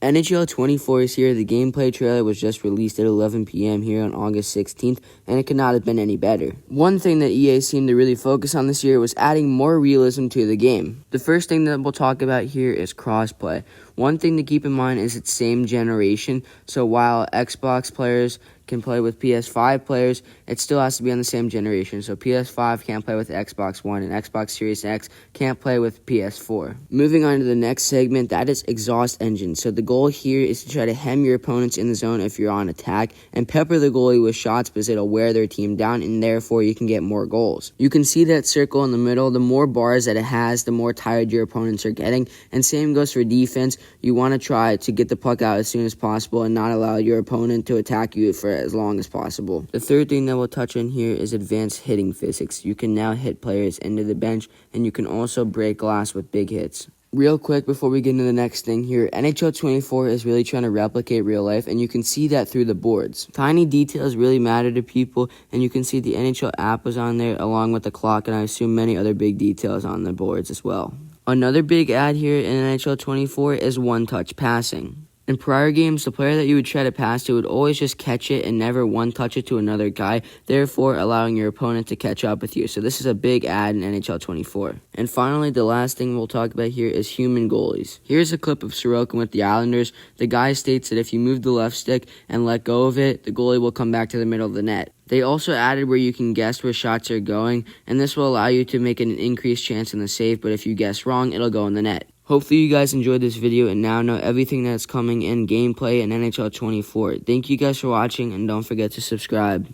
NHL 24 is here. The gameplay trailer was just released at 11 p.m. here on August 16th, and it could not have been any better. One thing that EA seemed to really focus on this year was adding more realism to the game. The first thing that we'll talk about here is crossplay. One thing to keep in mind is it's same generation, so while Xbox players can play with PS5 players, it still has to be on the same generation. So PS5 can't play with Xbox One, and Xbox Series X can't play with PS4. Moving on to the next segment, that is exhaust engine. So the goal here is to try to hem your opponents in the zone if you're on attack, and pepper the goalie with shots because it'll wear their team down, and therefore you can get more goals. You can see that circle in the middle. The more bars that it has, the more tired your opponents are getting, and same goes for defense. You want to try to get the puck out as soon as possible and not allow your opponent to attack you for as long as possible. The third thing that we'll touch on here is advanced hitting physics. You can now hit players into the bench, and you can also break glass with big hits. Real quick before we get into the next thing here, NHL 24 is really trying to replicate real life, and you can see that through the boards. Tiny details really matter to people, and you can see the NHL app was on there along with the clock, and I assume many other big details on the boards as well. Another big add here in NHL 24 is one-touch passing. In prior games, the player that you would try to pass to would always just catch it and never one-touch it to another guy, therefore allowing your opponent to catch up with you. So this is a big add in NHL 24. And finally, the last thing we'll talk about here is human goalies. Here's a clip of Sorokin with the Islanders. The guy states that if you move the left stick and let go of it, the goalie will come back to the middle of the net. They also added where you can guess where shots are going, and this will allow you to make an increased chance in the save, but if you guess wrong, it'll go in the net. Hopefully you guys enjoyed this video and now know everything that's coming in gameplay in NHL 24. Thank you guys for watching, and don't forget to subscribe.